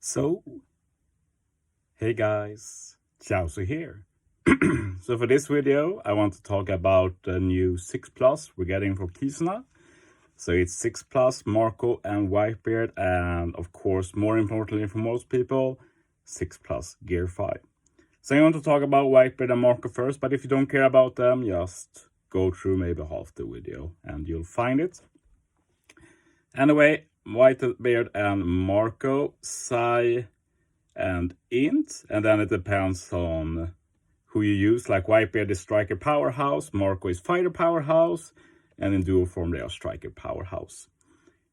So, hey guys, Chauzu here. So for this video, I want to talk about the new 6 Plus we're getting for Kizuna. So it's 6 Plus, Warco and Whitebeard, and of course, more importantly for most people, 6 Plus Gear 5. So I want to talk about Whitebeard and Warco first, but if you don't care about them, just go through maybe half the video and you'll find it. Anyway, Whitebeard and Warco, Psi and Int, and then it depends on who you use. Like Whitebeard is Striker Powerhouse, Warco is Fighter Powerhouse, and in dual form they are Striker Powerhouse.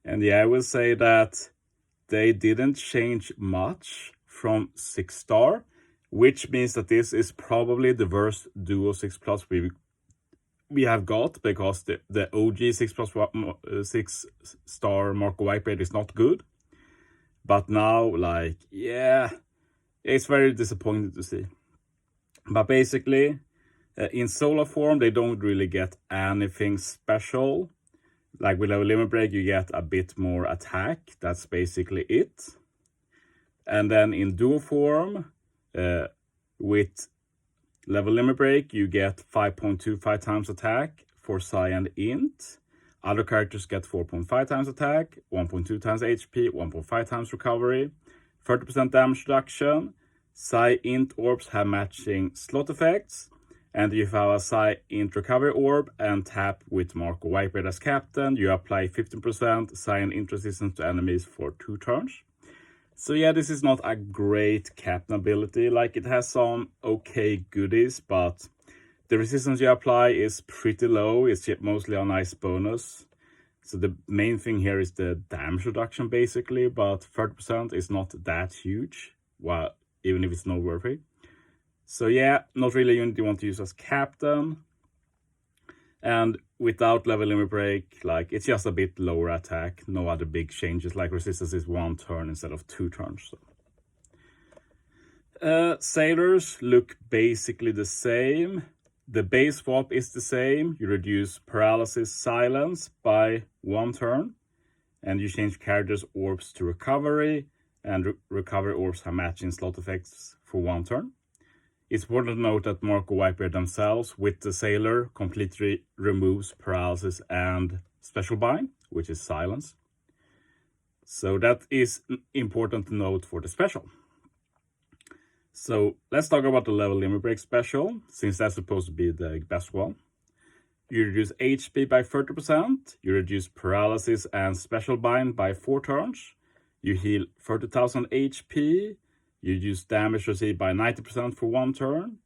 And yeah, I will say that they didn't change much from 6 star, which means that this is probably the worst duo 6 Plus we have got, because the OG 6 Plus 6 star Warco Whitebeard is not good. But now, like, yeah, it's very disappointing to see. But basically, in solo form, they don't really get anything special. Like with level limit break, you get a bit more attack. That's basically it. And then in duo form, with level limit break, you get 5.25 times attack for Psi and Int. Other characters get 4.5 times attack, 1.2 times HP, 1.5 times recovery, 30% damage reduction. Psi Int orbs have matching slot effects. And if you have a Psi Int recovery orb and tap with Warco Whitebeard as captain, you apply 15% Psi and Int resistance to enemies for 2 turns. So yeah, this is not a great captain ability. Like, it has some okay goodies, but the resistance you apply is pretty low. It's mostly a nice bonus. So the main thing here is the damage reduction, basically, but 30% is not that huge, well, even if it's noteworthy. So yeah, not really a unit you want to use as captain. And without level limit break, like, it's just a bit lower attack. No other big changes, like resistance is 1 turn instead of 2 turns. So. Sailors look basically the same. The base swap is the same. You reduce paralysis silence by 1 turn, and you change characters' orbs to recovery, and recovery orbs have matching slot effects for 1 turn. It's important to note that Warco Whitebeard themselves, with the Sailor, completely removes paralysis and special bind, which is silence. So that is important to note for the special. So let's talk about the level limit break special, since that's supposed to be the best one. You reduce HP by 30%, you reduce paralysis and special bind by 4 turns, you heal 30,000 HP, you reduce damage received by 90% for 1 turn,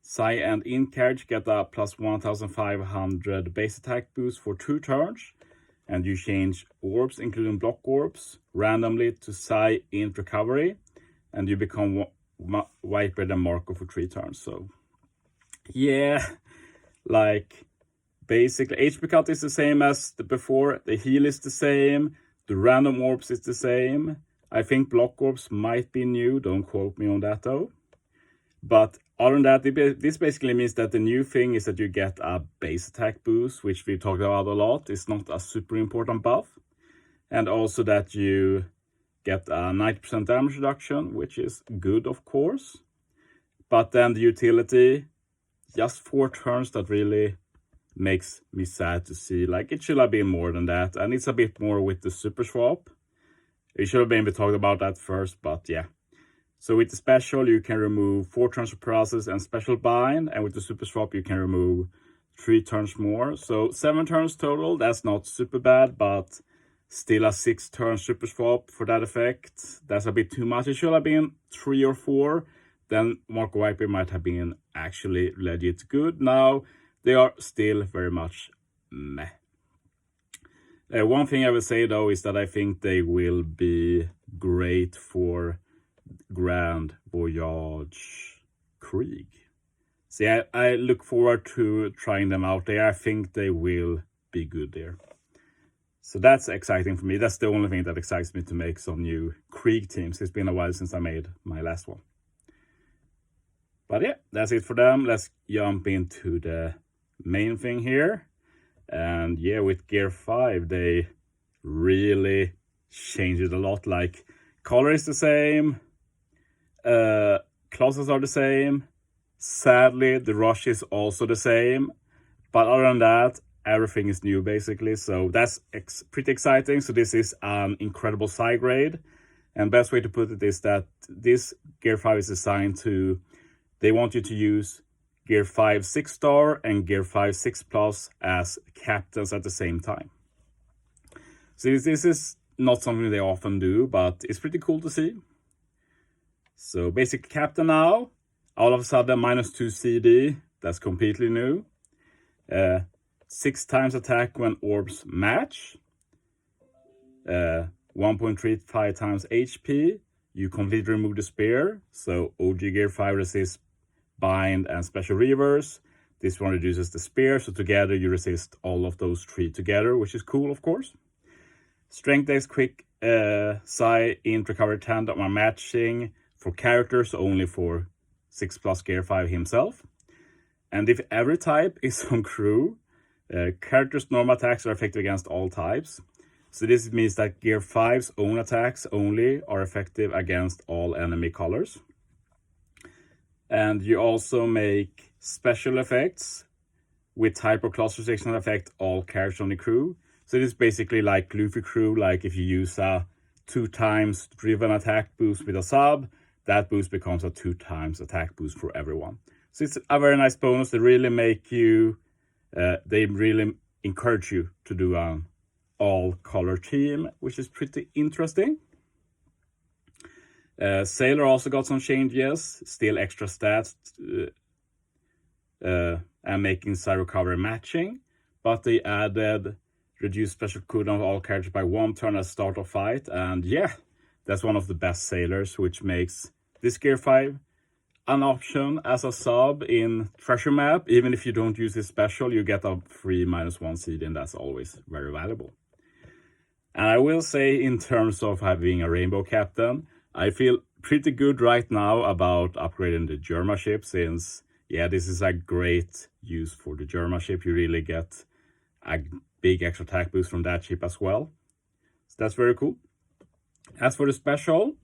Psi and Int carriage get a plus 1,500 base attack boost for 2 turns, and you change orbs, including block orbs, randomly to Psi Int recovery, and you become Whitebeard and Warco for 3 turns. So yeah, like, basically HP cut is the same as before, the heal is the same, the random orbs is the same. I think block orbs might be new, don't quote me on that though. But other than that, this basically means that the new thing is that you get a base attack boost, which we talked about a lot. It's not a super important buff. And also that you get a 90% damage reduction, which is good, of course. But then the utility, just 4 turns, that really makes me sad to see. Like, it should have been more than that. And it's a bit more with the super swap. We should have maybe talked about that first, but yeah. So with the special, you can remove 4 turns of paralysis and special bind. And with the super swap, you can remove 3 turns more. So 7 turns total. That's not super bad, but still a 6 turn super swap for that effect. That's a bit too much. It should have been 3 or 4. Then Warco Whitebeard might have been actually legit good. Now they are still very much meh. One thing I will say though is that I think they will be great for Grand Voyage Krieg. So yeah, I look forward to trying them out there. I think they will be good there. So that's exciting for me. That's the only thing that excites me to make some new Krieg teams. It's been a while since I made my last one. But yeah, that's it for them. Let's jump into the main thing here. And yeah, with Gear 5, they really changed it a lot. Like, Color is the same. Classes are the same. Sadly, the rush is also the same. But other than that, everything is new basically. So that's pretty exciting. So this is an incredible side grade. And best way to put it is that this Gear 5 is designed to, they want you to use Gear 5 6-star and Gear 5 6+ as captains at the same time. So this is not something they often do, but it's pretty cool to see. So basic captain now, all of a sudden -2 CD, that's completely new. 6 times attack when orbs match. 1.35 times HP. You completely remove the spear, so OG Gear 5 resists bind and special reverse. This one reduces the spear, so together you resist all of those 3 together, which is cool, of course. Strength Days quick psi int recovery tandem are matching for characters, only for 6+ Gear 5 himself. And if every type is on crew, characters' normal attacks are effective against all types. So this means that Gear 5's own attacks only are effective against all enemy colors. And you also make special effects with type or class restriction that affect all characters on the crew. So this is basically like Luffy crew, like if you use a 2 times driven attack boost with a sub, that boost becomes a 2 times attack boost for everyone. So it's a very nice bonus. They really make you, they really encourage you to do an all color team, which is pretty interesting. Sailor also got some changes, still extra stats and making side recovery matching, but they added reduce special cooldown of all characters by 1 turn at start of fight, and yeah, that's one of the best sailors, which makes this Gear 5 an option as a sub in treasure map. Even if you don't use this special, you get a free -1 CD, and that's always very valuable. And I will say, in terms of having a rainbow captain, I feel pretty good right now about upgrading the Germa ship, since yeah, this is a great use for the Germa ship. You really get a big extra attack boost from that ship as well. So that's very cool. As for the special,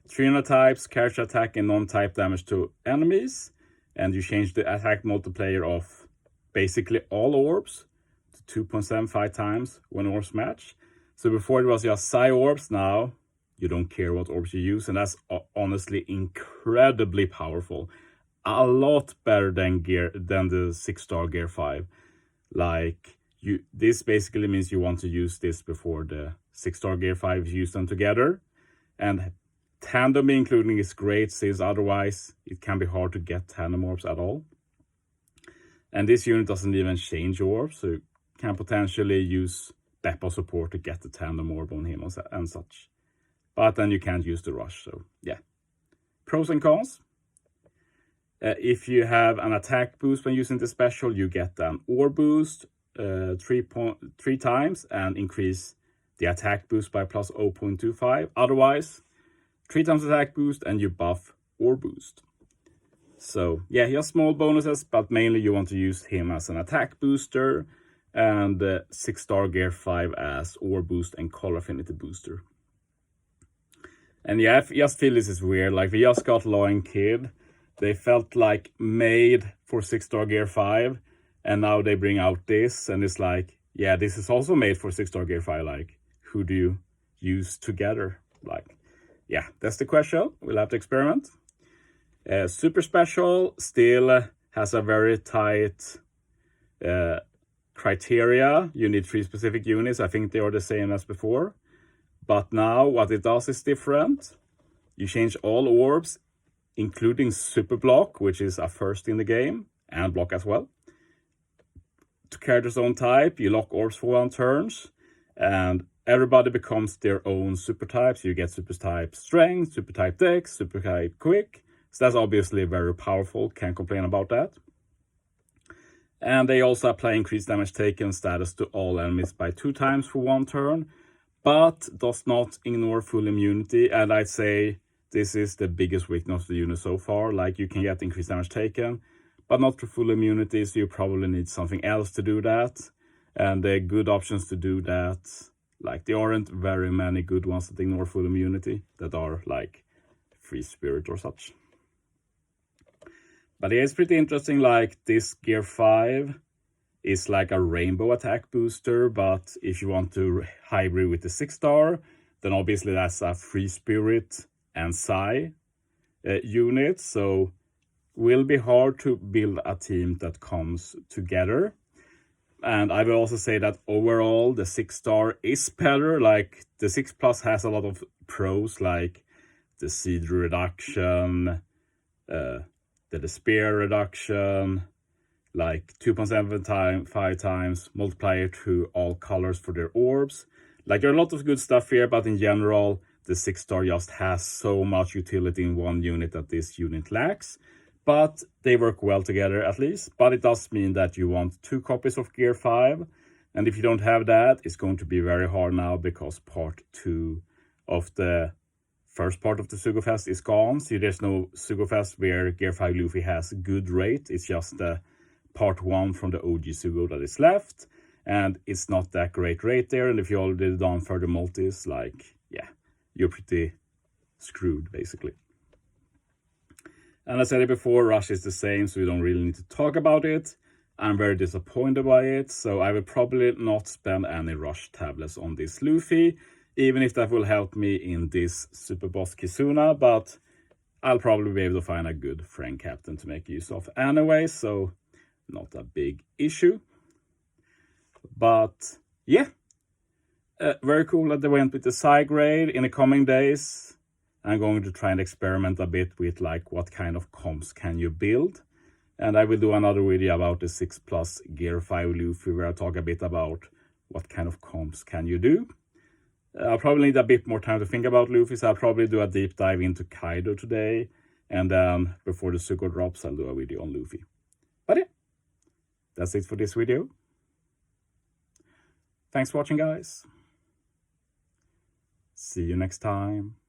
300 types, character attack and non-type damage to enemies. And you change the attack multiplier of basically all orbs to 2.75 times when orbs match. So before it was just psi orbs, now you don't care what orbs you use. And that's honestly incredibly powerful. A lot better than the 6-star Gear 5. Like, this basically means you want to use this before the 6-star Gear 5, use them together. And tandem including is great, since otherwise it can be hard to get tandem orbs at all. And this unit doesn't even change orbs, so you can potentially use Beppo support to get the tandem orb on him and such. But then you can't use the rush, so yeah. Pros and cons. If you have an attack boost when using the special, you get an orb boost 3 times and increase the attack boost by plus 0.25. Otherwise, 3 times attack boost and you buff orb boost. So yeah, he has small bonuses, but mainly you want to use him as an attack booster, and 6-star Gear 5 as orb boost and color affinity booster. And yeah, I just feel this is weird. Like, we just got Law and Kid. They felt like made for 6-star Gear 5, and now they bring out this, and it's like, yeah, this is also made for 6-star Gear 5. Like, who do you use together? Like, yeah, that's the question. We'll have to experiment. Super Special still has a very tight criteria. You need 3 specific units. I think they are the same as before. But now what it does is different. You change all orbs, including Super Block, which is a first in the game, and Block as well, to character's own type. You lock orbs for 1 turn, and everybody becomes their own super types. You get super type Strength, super type Dex, super type Quick. So that's obviously very powerful. Can't complain about that. And they also apply increased damage taken status to all enemies by 2 times for 1 turn, but does not ignore full immunity. And I'd say this is the biggest weakness of the unit so far. Like, you can get increased damage taken, but not for full immunity, so you probably need something else to do that. And the good options to do that Like, there aren't very many good ones that ignore full immunity that are like free spirit or such. But yeah, it's pretty interesting. Like, this gear 5 is like a rainbow attack booster, but if you want to hybrid with the 6-star, then obviously that's a free spirit and psi unit. So will be hard to build a team that comes together. And I will also say that overall the 6-star is better. Like, the 6+ has a lot of pros, like the seed reduction, the despair reduction, like 2.75 times multiplier to all colors for their orbs. Like, there are a lot of good stuff here, but in general the 6-star just has so much utility in one unit that this unit lacks. But they work well together at least. But it does mean that you want 2 copies of gear 5. And if you don't have that, it's going to be very hard now, because part 2 of the first part of the Sugofest is gone. So there's no Sugofest where gear 5 Luffy has good rate. It's just the part 1 from the OG Sugo that is left. And it's not that great rate there. And if you already done further multis, like, yeah, you're pretty screwed basically. And I said it before, Rush is the same, so we don't really need to talk about it. I'm very disappointed by it, so I will probably not spend any Rush tablets on this Luffy, even if that will help me in this Super Boss Kizuna, but I'll probably be able to find a good friend captain to make use of anyway, so not a big issue. But yeah, very cool that they went with the sidegrade. In the coming days, I'm going to try and experiment a bit with like what kind of comps can you build. And I will do another video about the 6+ gear 5 Luffy, where I talk a bit about what kind of comps can you do. I'll probably need a bit more time to think about Luffy, so I'll probably do a deep dive into Kaido today. And then before the Zuko drops, I'll do a video on Luffy. But yeah, that's it for this video. Thanks for watching, guys. See you next time.